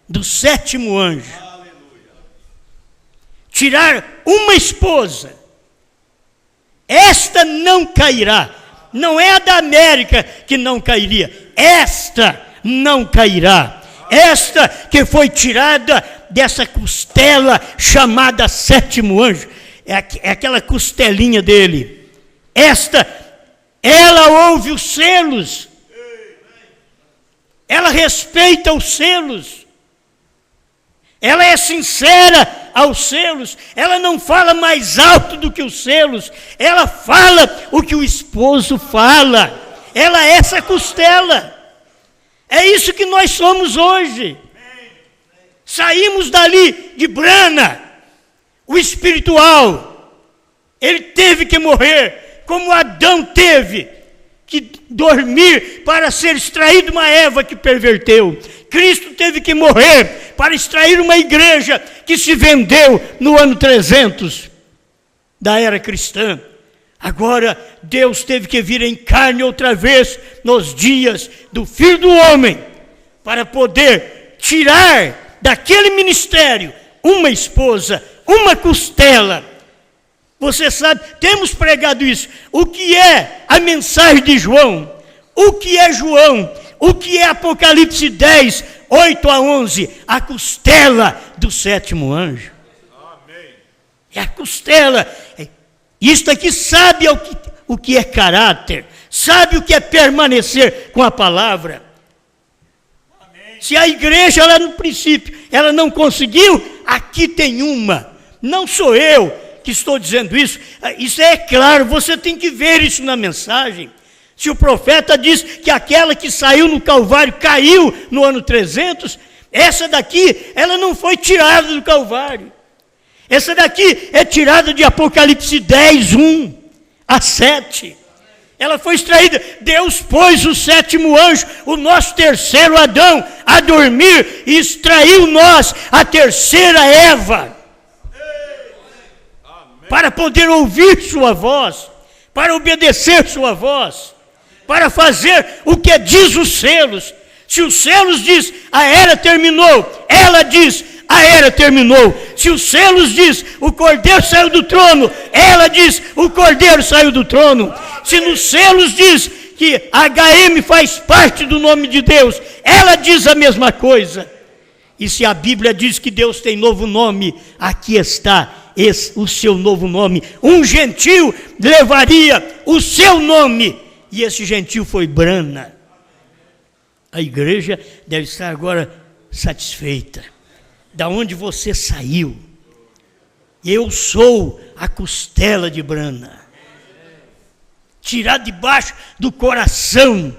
do 7º anjo. Aleluia. Tirar uma esposa. Esta não cairá. Não é a da América que não cairia. Esta não cairá. Esta que foi tirada dessa costela chamada 7º anjo. É aquela costelinha dele. Esta, ela ouve os selos. Ela respeita os selos. Ela é sincera aos selos. Ela não fala mais alto do que os selos. Ela fala o que o esposo fala. Ela é essa costela. É isso que nós somos hoje. Saímos dali de Branham, o espiritual. Ele teve que morrer, como Adão teve que dormir para ser extraído uma Eva que perverteu. Cristo teve que morrer para extrair uma igreja que se vendeu no ano 300 da era cristã. Agora, Deus teve que vir em carne outra vez nos dias do Filho do Homem para poder tirar daquele ministério uma esposa, uma costela. Você sabe, temos pregado isso. O que é a mensagem de João? O que é João? O que é Apocalipse 10, 8 a 11? A costela do 7º anjo. Amém. É a costela. Isto aqui sabe o que é caráter, sabe o que é permanecer com a palavra. Amém. Se a igreja, lá no princípio, ela não conseguiu, aqui tem uma. Não sou eu que estou dizendo isso. Isso é claro, você tem que ver isso na mensagem. Se o profeta diz que aquela que saiu no Calvário caiu no ano 300, essa daqui, ela não foi tirada do Calvário. Essa daqui é tirada de Apocalipse 10, 1 a 7. Ela foi extraída. Deus pôs o 7º anjo, o nosso terceiro Adão, a dormir e extraiu nós, a terceira Eva, para poder ouvir sua voz, para obedecer sua voz, para fazer o que diz os selos. Se os selos diz, a era terminou, ela diz, a era terminou. Se os selos diz, o Cordeiro saiu do trono, ela diz, o Cordeiro saiu do trono. Se nos selos diz que HM faz parte do nome de Deus, ela diz a mesma coisa. E se a Bíblia diz que Deus tem novo nome, aqui está o seu novo nome. Um gentil levaria o seu nome, e esse gentil foi Branham. A igreja deve estar agora satisfeita. da onde você saiu. Eu sou a costela de Brana. Tirar debaixo do coração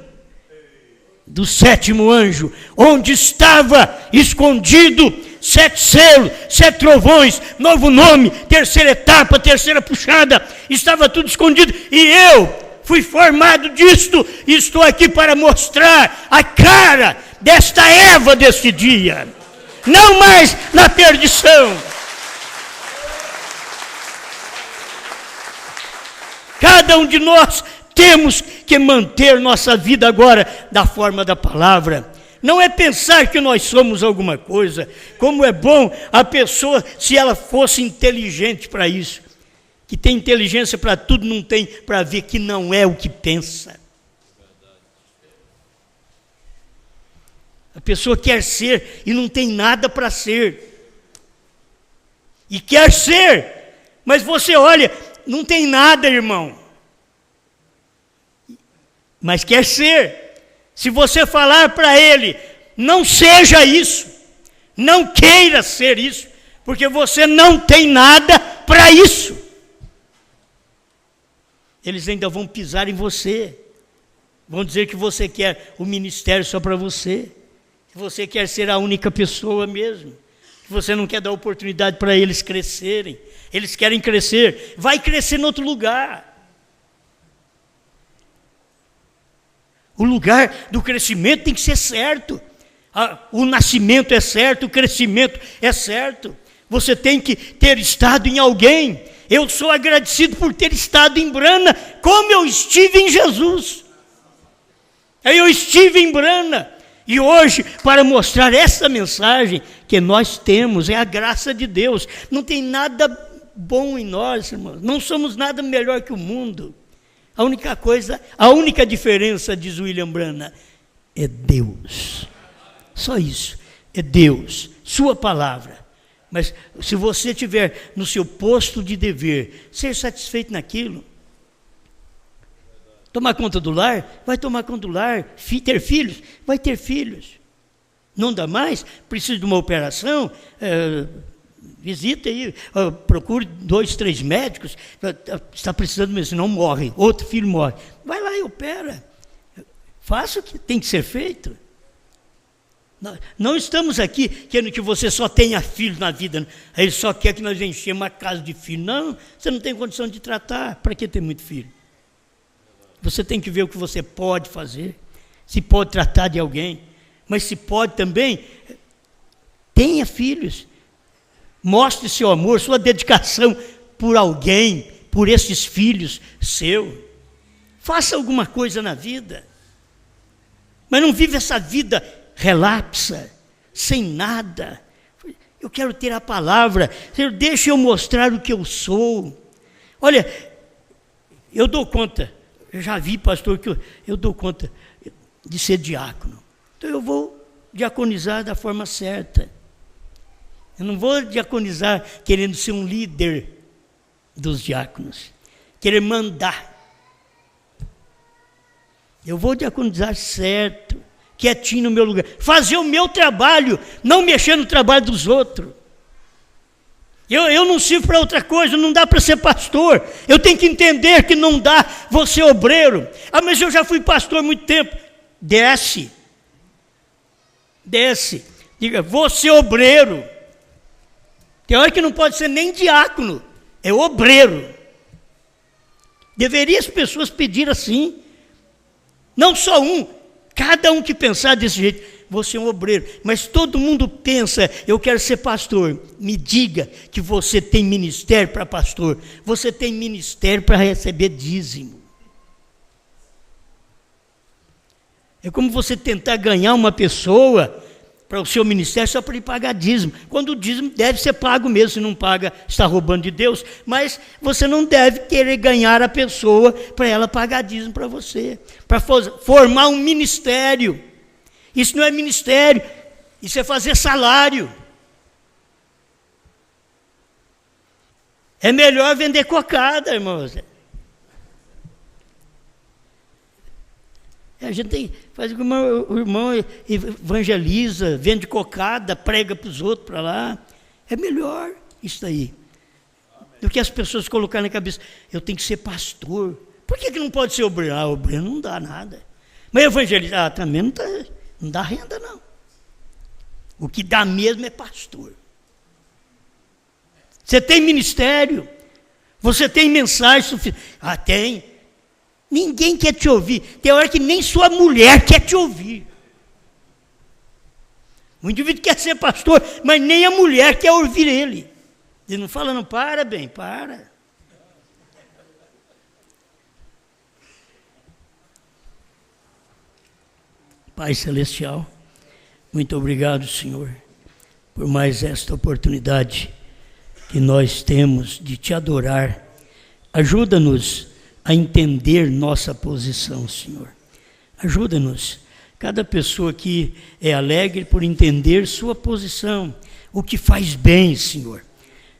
do sétimo anjo, onde estava escondido 7 selos, 7 trovões, novo nome, terceira etapa, terceira puxada, estava tudo escondido, e eu fui formado disto, e estou aqui para mostrar a cara desta Eva deste dia, não mais na perdição. Cada um de nós temos que manter nossa vida agora da forma da palavra. Não é pensar que nós somos alguma coisa. Como é bom a pessoa, se ela fosse inteligente para isso. Que tem inteligência para tudo, não tem para ver que não é o que pensa. A pessoa quer ser e não tem nada para ser. E quer ser, mas você olha, não tem nada, irmão. Mas quer ser. Se você falar para ele, não seja isso, não queira ser isso, porque você não tem nada para isso. Eles ainda vão pisar em você. Vão dizer que você quer o ministério só para você. Que você quer ser a única pessoa mesmo. Que você não quer dar oportunidade para eles crescerem. Eles querem crescer. Vai crescer em outro lugar. O lugar do crescimento tem que ser certo. O nascimento é certo, o crescimento é certo. Você tem que ter estado em alguém. Eu sou agradecido por ter estado em Brana, como eu estive em Jesus. Eu estive em Brana. E hoje, para mostrar essa mensagem que nós temos, é a graça de Deus. Não tem nada bom em nós, irmãos. Não somos nada melhor que o mundo. A única diferença, diz William Brana, é Deus. Só isso, é Deus, sua palavra. Mas se você estiver no seu posto de dever, ser satisfeito naquilo. Tomar conta do lar? Vai tomar conta do lar. Ter filhos? Vai ter filhos. Não dá mais? Precisa de uma operação? Visita aí, procure 2, 3 médicos, está precisando mesmo, senão morre, outro filho morre. Vai lá e opera. Faça o que tem que ser feito. Não estamos aqui querendo que você só tenha filhos na vida. Ele só quer que nós enchemos a casa de filhos. Não, você não tem condição de tratar. Para que ter muito filho? Você tem que ver o que você pode fazer. Se pode tratar de alguém. Mas se pode também, tenha filhos. Mostre seu amor, sua dedicação por alguém, por esses filhos seus. Faça alguma coisa na vida. Mas não vive essa vida relapsa, sem nada. Eu quero ter a palavra. Senhor, deixa eu mostrar o que eu sou. Olha, eu dou conta. Eu já vi, pastor, que eu dou conta de ser diácono. Então eu vou diaconizar da forma certa. Eu não vou diaconizar querendo ser um líder dos diáconos, querer mandar. Eu vou diaconizar certo, quietinho no meu lugar, fazer o meu trabalho, não mexer no trabalho dos outros. Eu não sirvo para outra coisa, não dá para ser pastor. Eu tenho que entender que não dá, vou ser obreiro. Ah, mas eu já fui pastor há muito tempo. Desce. Diga, vou ser obreiro. Tem hora que não pode ser nem diácono, é obreiro. Deveria as pessoas pedir assim. Não só um, cada um que pensar desse jeito, você é um obreiro. Mas todo mundo pensa, eu quero ser pastor. Me diga que você tem ministério para pastor. Você tem ministério para receber dízimo. É como você tentar ganhar uma pessoa para o seu ministério só para ele pagar dízimo. Quando o dízimo deve ser pago mesmo, se não paga, está roubando de Deus. Mas você não deve querer ganhar a pessoa para ela pagar dízimo para você. Para formar um ministério. Isso não é ministério, isso é fazer salário. É melhor vender cocada, irmãos. A gente tem, faz como o irmão evangeliza, vende cocada, prega para os outros para lá. É melhor isso aí do que as pessoas colocarem na cabeça, eu tenho que ser pastor. Por que não pode ser obreiro? Obreiro não dá nada. Mas evangelizar também não dá renda, não. O que dá mesmo é pastor. Você tem ministério, você tem mensagem suficiente. Tem. Ninguém quer te ouvir. Tem hora que nem sua mulher quer te ouvir. O indivíduo quer ser pastor, mas nem a mulher quer ouvir ele. Ele não fala, não, para, bem, para. Pai Celestial, muito obrigado, Senhor, por mais esta oportunidade que nós temos de te adorar. Ajuda-nos a entender nossa posição, Senhor. Ajuda-nos. Cada pessoa aqui é alegre por entender sua posição, o que faz bem, Senhor.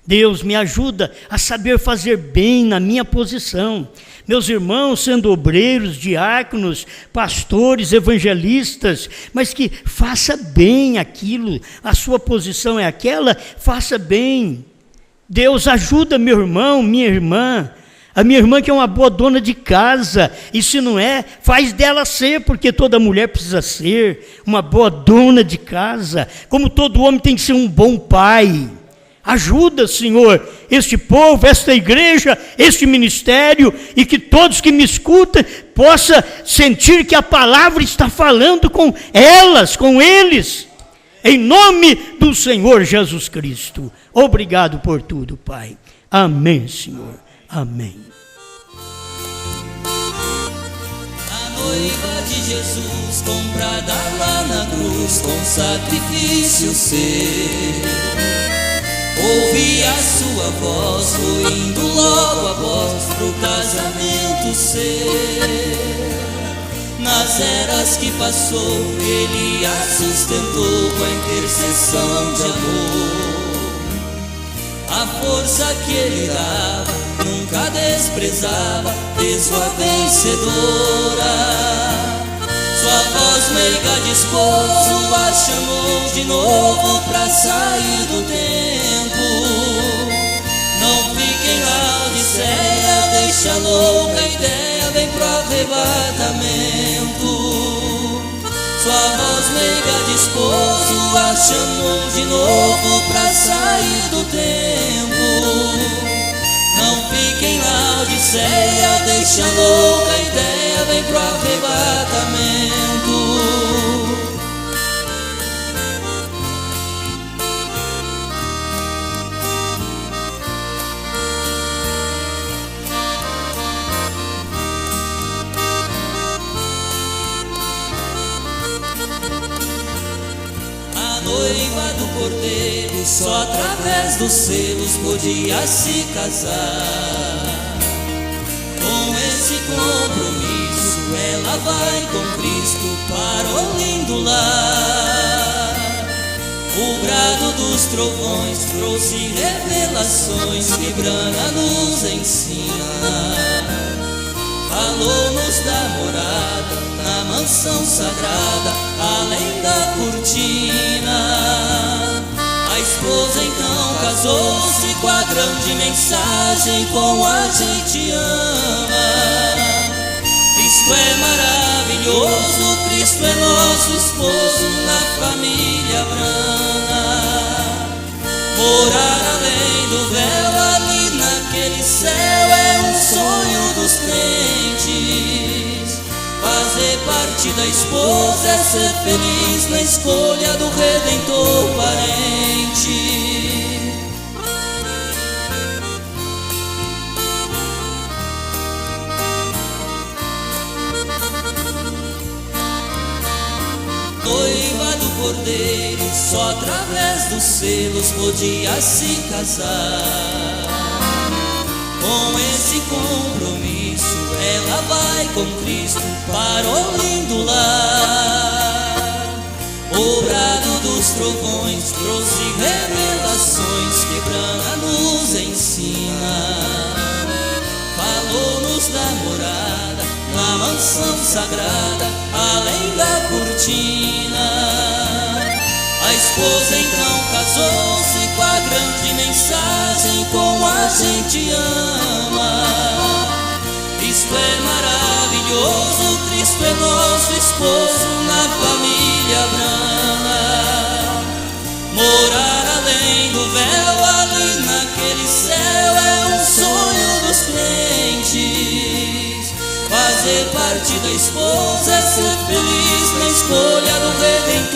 Deus, me ajuda a saber fazer bem na minha posição. Meus irmãos, sendo obreiros, diáconos, pastores, evangelistas, mas que faça bem aquilo, a sua posição é aquela, faça bem. Deus, ajuda meu irmão, minha irmã, a minha irmã que é uma boa dona de casa, e se não é, faz dela ser, porque toda mulher precisa ser uma boa dona de casa, como todo homem tem que ser um bom pai. Ajuda, Senhor, este povo, esta igreja, este ministério, e que todos que me escutam possam sentir que a palavra está falando com elas, com eles, em nome do Senhor Jesus Cristo. Obrigado por tudo, Pai. Amém, Senhor. Amém. A noiva de Jesus, comprada lá na cruz, com sacrifício seu. Ouvi a sua voz, foi indo logo após pro casamento seu. Nas eras que passou, ele a sustentou com a intercessão de amor. A força que ele dava, nunca desprezava, fez sua vencedora. Sua voz meiga de esposo a chamou de novo pra sair do tempo. Não fique em Laodiceia, deixa a louca ideia, vem pro arrebatamento. Sua voz meiga de esposo a chamou de novo pra sair do tempo. Não fique em Laodiceia, deixa a louca ideia, vem pro arrebatamento. A noiva do Cordeiro, só através dos selos podia se casar. Com esse compromisso, ela vai com Cristo para o lindo lar. O brado dos trovões trouxe revelações que Brana nos ensina. Falou-nos da morada, na mansão sagrada, além da cortina. A esposa então casou-se com a grande mensagem, com a gente ama. Cristo é maravilhoso, Cristo é nosso esposo na família Brana. Morar além do véu, ali naquele céu, é um sonho dos crentes. Fazer parte da esposa é ser feliz na escolha do Redentor parente. Noiva do Cordeiro, só através dos selos podia se casar. Com esse compromisso, ela vai com Cristo para o lindo lar. O brado dos trovões trouxe revelações que Brana nos ensina. Falou-nos da morada, na mansão sagrada, além da cortina. A esposa então casou-se com a grande mensagem: com a gente ama. Isto é maravilhoso, Cristo é nosso esposo na família Abrana. Morar além do véu, ali naquele céu, é um sonho dos crentes. Fazer parte da esposa é ser feliz na escolha do Redentor.